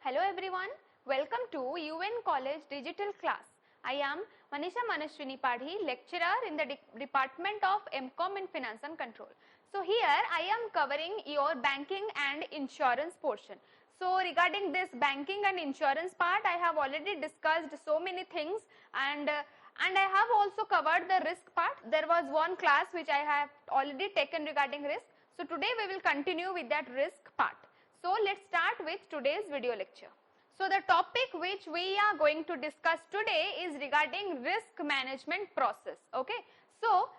Hello everyone, welcome to UN College Digital Class. I am Manisha Manashwini Padhi, lecturer in the Department of MCom in Finance and Control. So here I am covering your banking and insurance portion. So regarding this banking and insurance part, I have already discussed so many things and I have also covered the risk part. There was one class which I have already taken regarding risk. So today we will continue with that risk part. So let's start with today's video lecture. So the topic which we are going to discuss today is regarding risk management process. Okay. So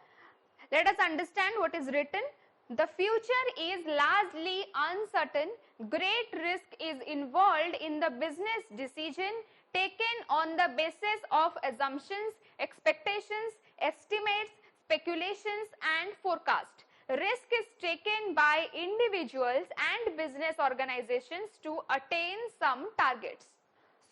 let us understand what is written. The future is largely uncertain. Great risk is involved in the business decision taken on the basis of assumptions, expectations, estimates, speculations and forecast. Risk is taken by individuals and business organizations to attain some targets.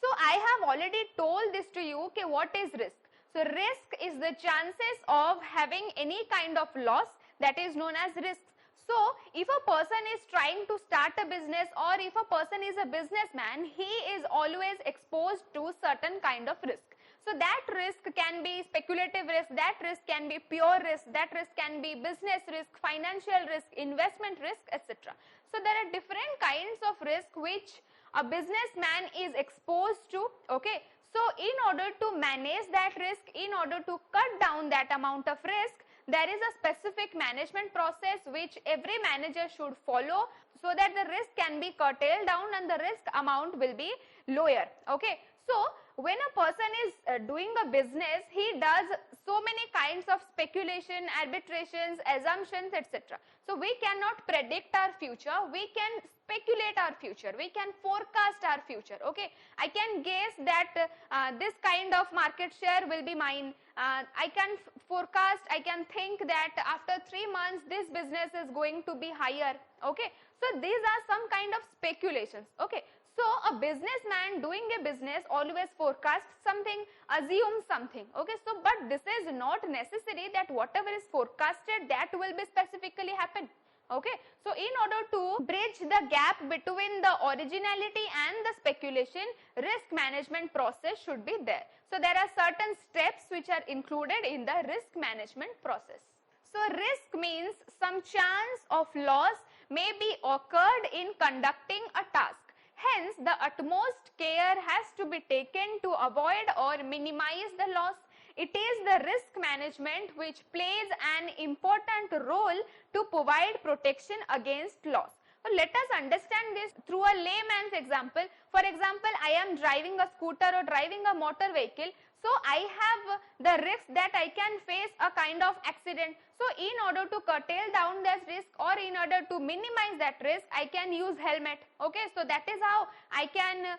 So I have already told this to you, okay, what is risk? So risk is the chances of having any kind of loss, that is known as risk. So if a person is trying to start a business or if a person is a businessman, he is always exposed to certain kind of risk. So that risk can be speculative risk, that risk can be pure risk, that risk can be business risk, financial risk, investment risk, etc. So there are different kinds of risk which a businessman is exposed to. Okay. So in order to manage that risk, in order to cut down that amount of risk, there is a specific management process which every manager should follow so that the risk can be curtailed down and the risk amount will be lower. Okay. So when a person is doing a business, he does so many kinds of speculation, arbitrations, assumptions, etc. So we cannot predict our future, we can speculate our future, we can forecast our future. Okay, I can guess that this kind of market share will be mine. I can forecast, I can think that after 3 months this business is going to be higher. Okay, so these are some kind of speculations. Okay, so a businessman doing a business always forecasts something, assumes something. Okay, so but this is not necessary that whatever is forecasted that will be specifically happen. Okay, so in order to bridge the gap between the originality and the speculation, risk management process should be there. So there are certain steps which are included in the risk management process. So risk means some chance of loss may be occurred in conducting a task. Hence, the utmost care has to be taken to avoid or minimize the loss. It is the risk management which plays an important role to provide protection against loss. So let us understand this through a layman's example. For example, I am driving a scooter or driving a motor vehicle. So I have the risk that I can face a kind of accident. So in order to curtail down this risk or in order to minimize that risk, I can use helmet. Okay, so that is how I can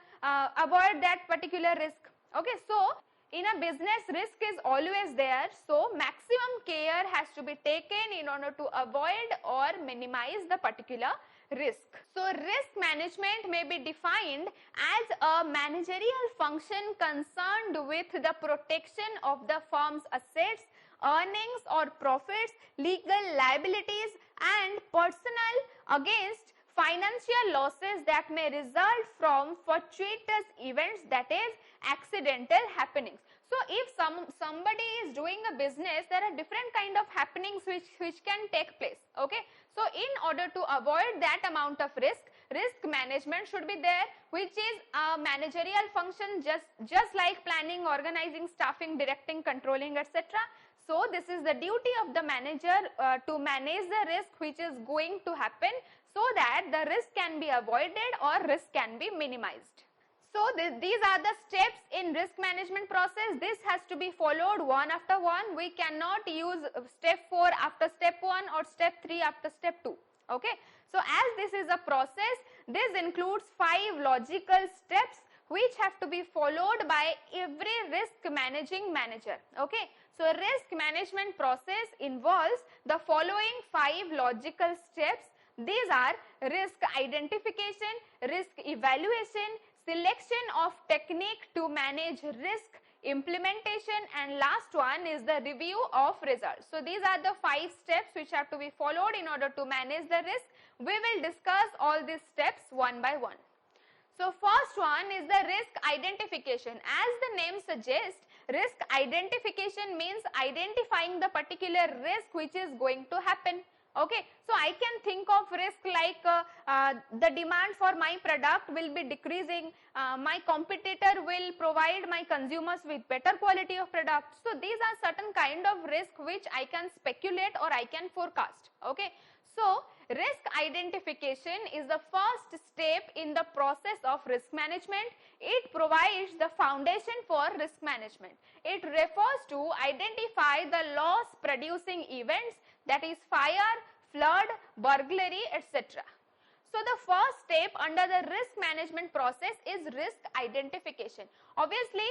avoid that particular risk. Okay, so in a business, risk is always there. So maximum care has to be taken in order to avoid or minimize the particular risk. So risk management may be defined as a managerial function concerned with the protection of the firm's assets, earnings or profits, legal liabilities and personnel against financial losses that may result from fortuitous events, that is accidental happenings. So if somebody is doing a business, there are different kind of happenings which can take place. Okay, so in order to avoid that amount of risk management should be there, which is a managerial function just like planning, organizing, staffing, directing, controlling, etc. So this is the duty of the manager to manage the risk which is going to happen so that the risk can be avoided or risk can be minimized. So these are the steps in risk management process. This has to be followed one after one. We cannot use step 4 after step 1 or step 3 after step 2. Okay. So as this is a process, this includes 5 logical steps which have to be followed by every risk managing manager. Okay. So risk management process involves the following 5 logical steps. These are risk identification, risk evaluation, selection of technique to manage risk, implementation, and last one is the review of results. So these are the 5 steps which have to be followed in order to manage the risk. We will discuss all these steps one by one. So first one is the risk identification. As the name suggests, risk identification means identifying the particular risk which is going to happen. Okay, so I can think of risk like the demand for my product will be decreasing, my competitor will provide my consumers with better quality of product. So these are certain kind of risk which I can speculate or I can forecast. Okay, so risk identification is the first step in the process of risk management. It provides the foundation for risk management. It refers to identify the loss producing events, that is fire, flood, burglary, etc. So the first step under the risk management process is risk identification. Obviously,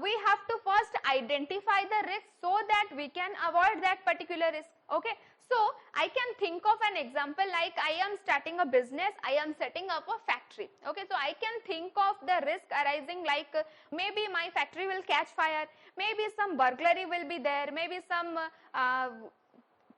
we have to first identify the risk so that we can avoid that particular risk. Okay, so I can think of an example like I am starting a business, I am setting up a factory. Okay, so I can think of the risk arising like maybe my factory will catch fire, maybe some burglary will be there, maybe some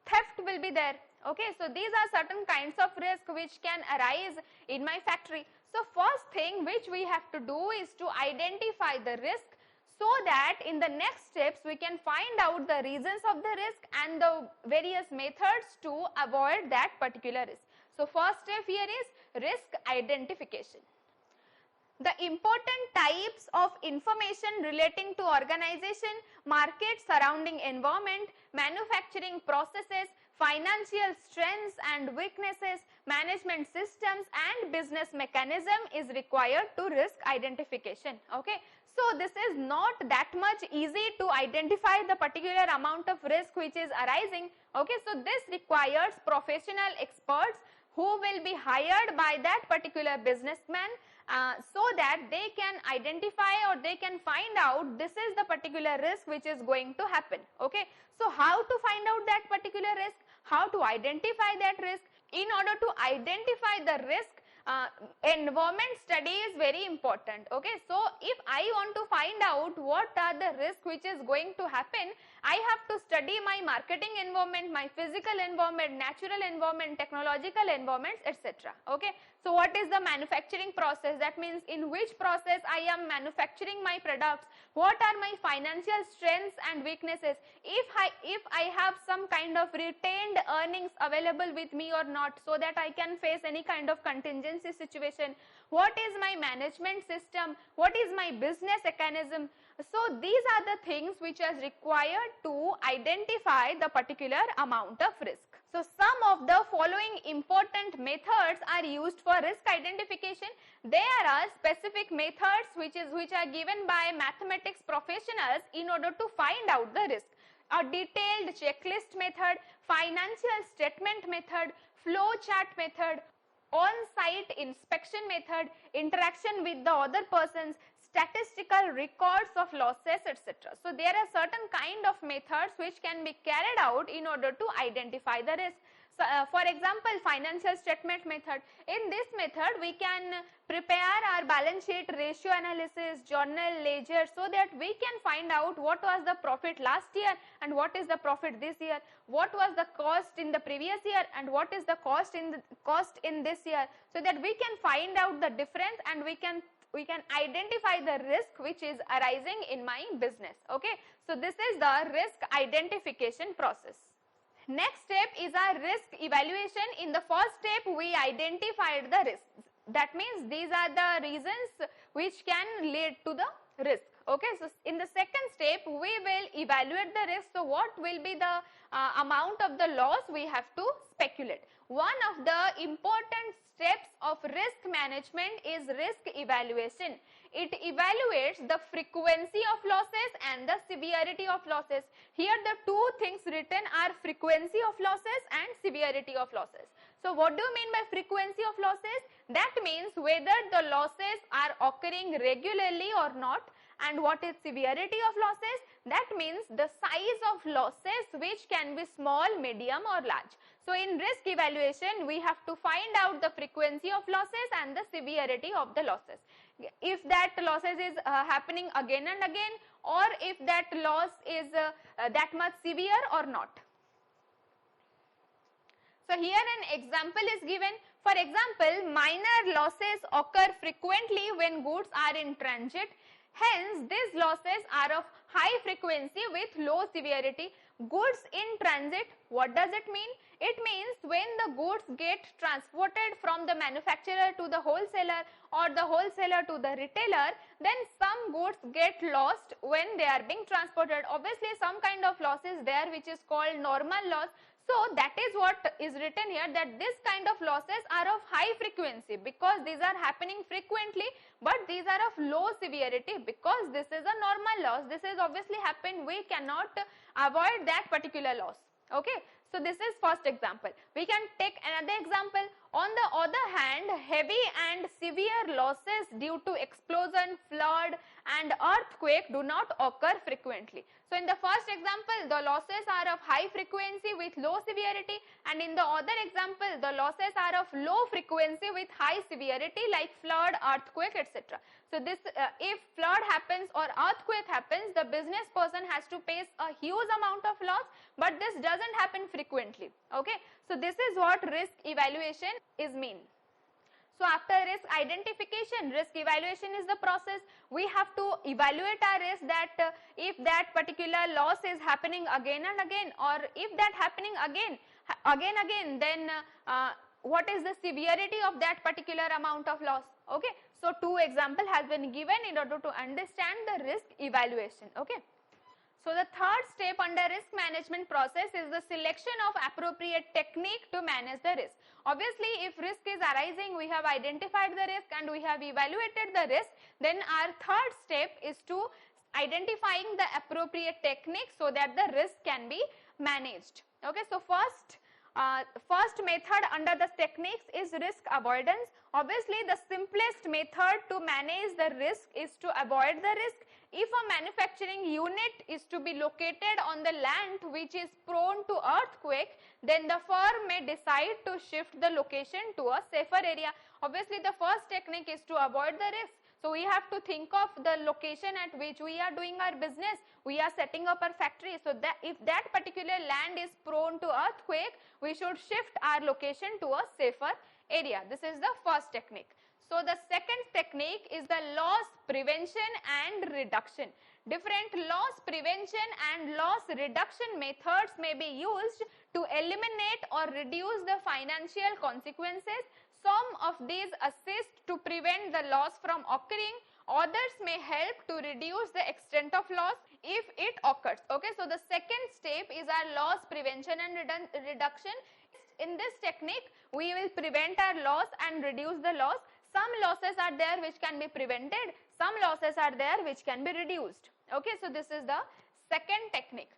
theft will be there. Okay, so these are certain kinds of risk which can arise in my factory. So first thing which we have to do is to identify the risk so that in the next steps we can find out the reasons of the risk and the various methods to avoid that particular risk. So first step here is risk identification. The important types of information relating to organization, market, surrounding environment, manufacturing processes, financial strengths and weaknesses, management systems and business mechanism is required to risk identification. Okay, so this is not that much easy to identify the particular amount of risk which is arising. Okay, so this requires professional experts who will be hired by that particular businessman so that they can identify or they can find out this is the particular risk which is going to happen. Okay, so how to find out that particular risk, how to identify that risk? In order to identify the risk, environment study is very important. Okay, so if I want to find out what are the risks which is going to happen, I have to study my marketing environment, my physical environment, natural environment, technological environments, etc. Okay, so what is the manufacturing process? That means in which process I am manufacturing my products, what are my financial strengths and weaknesses, if I have some kind of retained earnings available with me or not, so that I can face any kind of contingency situation, what is my management system, what is my business mechanism. So these are the things which are required to identify the particular amount of risk. So some of the following important methods are used for risk identification. There are specific methods which are given by mathematics professionals in order to find out the risk. A detailed checklist method, financial statement method, flow chart method, on-site inspection method, interaction with the other persons, statistical records of losses, etc. So there are certain kind of methods which can be carried out in order to identify the risk. So, for example, financial statement method. In this method, we can prepare our balance sheet, ratio analysis, journal, ledger, so that we can find out what was the profit last year and what is the profit this year, what was the cost in the previous year and what is the cost in this year, so that we can find out the difference and we can identify the risk which is arising in my business. Okay, so this is the risk identification process. Next step is our risk evaluation. In the first step, we identified the risks. That means these are the reasons which can lead to the risk. Okay, so in the second step, we will evaluate the risk. So what will be the amount of the loss we have to speculate. One of the important steps of risk management is risk evaluation. It evaluates the frequency of losses and the severity of losses. Here the two things written are frequency of losses and severity of losses. So what do you mean by frequency of losses? That means whether the losses are occurring regularly or not. And what is severity of losses? That means the size of losses which can be small, medium or large. So in risk evaluation, we have to find out the frequency of losses and the severity of the losses. If that losses is happening again and again, or if that loss is that much severe or not. So here an example is given. For example, minor losses occur frequently when goods are in transit. Hence, these losses are of high frequency with low severity. Goods in transit, what does it mean? It means when the goods get transported from the manufacturer to the wholesaler or the wholesaler to the retailer, then some goods get lost when they are being transported. Obviously, some kind of loss is there which is called normal loss. So that is what is written here, that this kind of losses are of high frequency because these are happening frequently, but these are of low severity because this is a normal loss. This is obviously happened, we cannot avoid that particular loss. Okay, so this is first example. We can take another example. On the other hand, heavy and severe losses due to explosion, flood and earthquake do not occur frequently. So in the first example, the losses are of high frequency with low severity, and in the other example, the losses are of low frequency with high severity like flood, earthquake, etc. So this, if flood happens or earthquake happens, the business person has to face a huge amount of loss, but this doesn't happen frequently. Okay, so this is what risk evaluation is mean. So after risk identification, risk evaluation is the process. We have to evaluate our risk, that if that particular loss is happening again and again, or if that happening again, then what is the severity of that particular amount of loss. Okay, so two example has been given in order to understand the risk evaluation. Okay. So the third step under risk management process is the selection of appropriate technique to manage the risk. Obviously, if risk is arising, we have identified the risk and we have evaluated the risk, then our third step is to identifying the appropriate technique so that the risk can be managed. Okay, so first method under the techniques is risk avoidance. Obviously, the simplest method to manage the risk is to avoid the risk. If a manufacturing unit is to be located on the land which is prone to earthquake, then the firm may decide to shift the location to a safer area. Obviously, the first technique is to avoid the risk. So we have to think of the location at which we are doing our business. We are setting up our factory. So that if that particular land is prone to earthquake, we should shift our location to a safer area. This is the first technique. So the second technique is the loss prevention and reduction. Different loss prevention and loss reduction methods may be used to eliminate or reduce the financial consequences. Some of these assist to prevent the loss from occurring. Others may help to reduce the extent of loss if it occurs. Okay, so the second step is our loss prevention and reduction. In this technique, we will prevent our loss and reduce the loss. Some losses are there which can be prevented, some losses are there which can be reduced. Okay, so this is the second technique.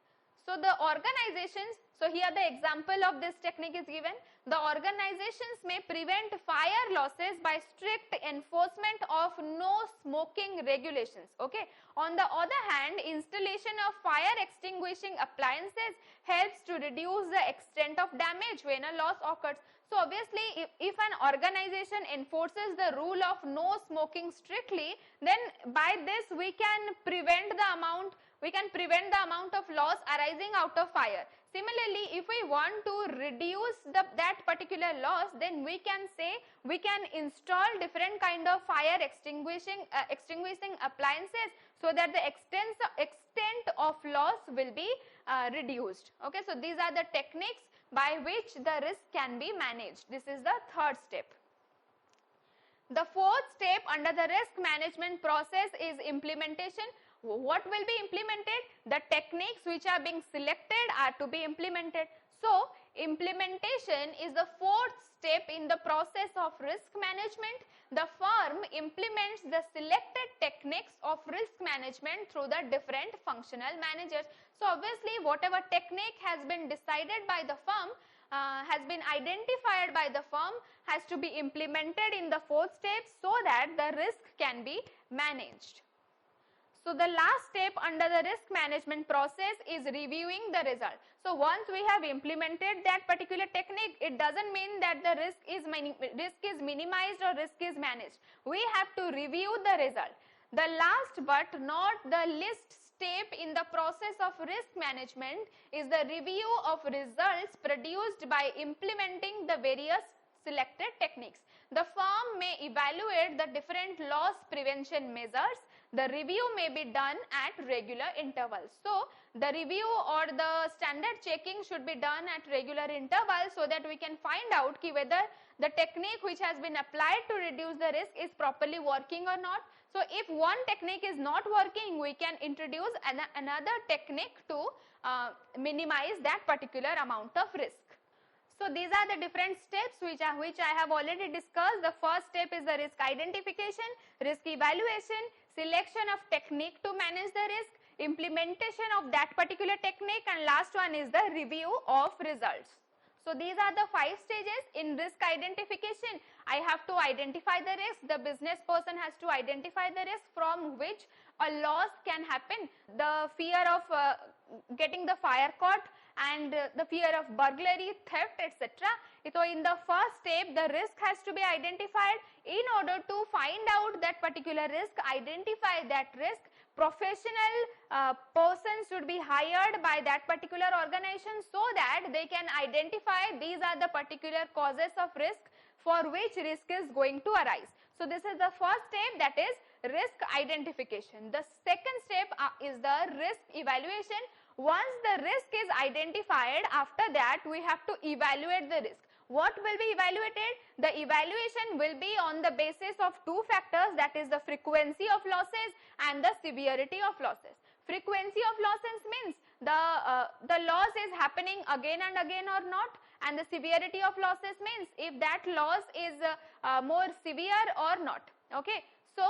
So the organizations, so here the example of this technique is given. The organizations may prevent fire losses by strict enforcement of no smoking regulations. Okay. On the other hand, installation of fire extinguishing appliances helps to reduce the extent of damage when a loss occurs. So obviously, if an organization enforces the rule of no smoking strictly, then by this we can prevent the amount of loss arising out of fire. Similarly, if we want to reduce that particular loss, then we can say we can install different kind of fire extinguishing appliances so that the extent of loss will be reduced. Okay, so these are the techniques by which the risk can be managed. This is the third step. The fourth step under the risk management process is implementation. What will be implemented? The techniques which are being selected are to be implemented. So, implementation is the fourth step in the process of risk management. The firm implements the selected techniques of risk management through the different functional managers. So, obviously, whatever technique has been decided by the firm, has been identified by the firm, has to be implemented in the fourth step so that the risk can be managed. So the last step under the risk management process is reviewing the result. So once we have implemented that particular technique, it doesn't mean that the risk is minimized or risk is managed. We have to review the result. The last but not the least step in the process of risk management is the review of results produced by implementing the various selected techniques. The firm may evaluate the different loss prevention measures. The review may be done at regular intervals. So, the review or the standard checking should be done at regular intervals so that we can find out whether the technique which has been applied to reduce the risk is properly working or not. So, if one technique is not working, we can introduce another technique to minimize that particular amount of risk. So, these are the different steps which I have already discussed. The first step is the risk identification, risk evaluation, selection of technique to manage the risk, implementation of that particular technique, and last one is the review of results. So, these are the 5 stages. In risk identification, I have to identify the risk. The business person has to identify the risk from which a loss can happen. The fear of getting the fire caught and the fear of burglary, theft, etc. So, in the first step, the risk has to be identified. In order to find out that particular risk, identify that risk, professional person should be hired by that particular organization so that they can identify these are the particular causes of risk for which risk is going to arise. So, this is the first step, that is risk identification. The second step is the risk evaluation. Once the risk is identified, after that we have to evaluate the risk. What will be evaluated? The evaluation will be on the basis of 2 factors, that is the frequency of losses and the severity of losses. Frequency of losses means the loss is happening again and again or not, and the severity of losses means if that loss is more severe or not. Okay. So,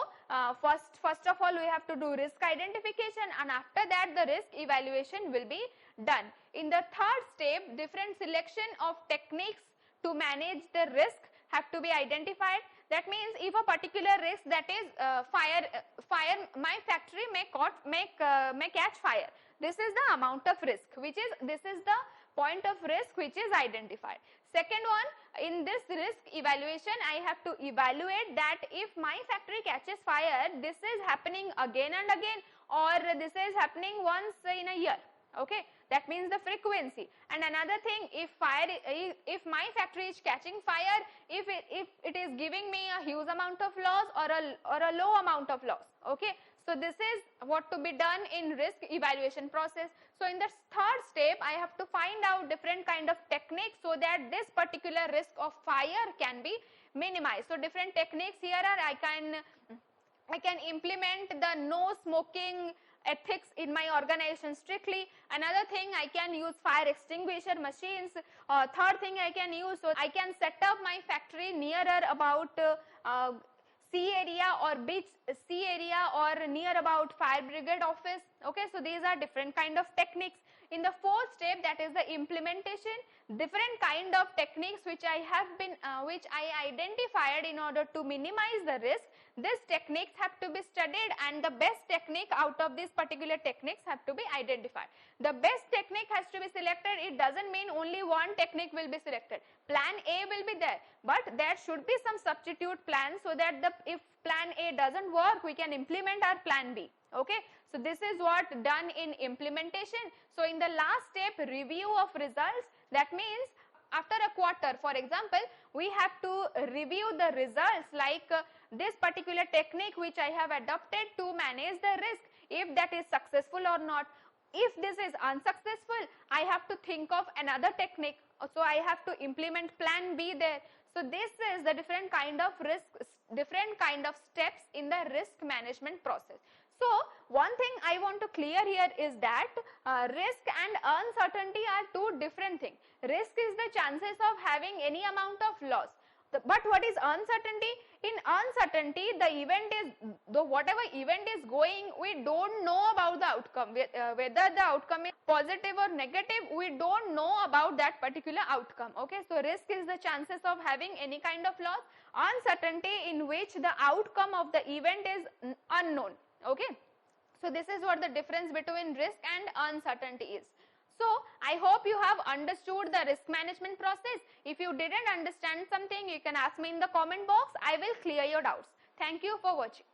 first of all we have to do risk identification, and after that the risk evaluation will be done. In the third step, different selection of techniques to manage the risk have to be identified. That means if a particular risk, that is fire, my factory may catch fire. This is the amount of risk this is the point of risk which is identified. Second one, in this risk evaluation, I have to evaluate that if my factory catches fire, this is happening again and again, or this is happening once in a year. Okay, that means the frequency. And another thing, if my factory is catching fire, if it is giving me a huge amount of loss or a low amount of loss. Okay, so this is what to be done in risk evaluation process. So, in the third step, I have to find out different kind of techniques so that this particular risk of fire can be minimized. So, different techniques here are I can implement the no smoking ethics in my organization strictly. Another thing, I can use fire extinguisher machines. Third thing I can use, so I can set up my factory nearer about sea area or beach sea area or near about fire brigade office. Okay, so these are different kind of techniques. In the fourth step, that is the implementation, different kind of techniques which I identified in order to minimize the risk. These techniques have to be studied, and the best technique out of these particular techniques have to be identified. The best technique has to be selected. It doesn't mean only one technique will be selected. Plan A will be there, but there should be some substitute plan so that if plan A doesn't work, we can implement our plan B. Okay, so this is what done in implementation. So, in the last step, review of results, that means after a quarter, for example, we have to review the results, like this particular technique which I have adopted to manage the risk, if that is successful or not. If this is unsuccessful, I have to think of another technique. So, I have to implement plan B there. So, this is the different kind of steps in the risk management process. So, one thing I want to clear here is that risk and uncertainty are 2 different things. Risk is the chances of having any amount of loss. But what is uncertainty? In uncertainty, whatever event is going, we don't know about the outcome. Whether the outcome is positive or negative, we don't know about that particular outcome. Okay, so risk is the chances of having any kind of loss. Uncertainty, in which the outcome of the event is unknown. Okay, so this is what the difference between risk and uncertainty is. So, I hope you have understood the risk management process. If you didn't understand something, you can ask me in the comment box. I will clear your doubts. Thank you for watching.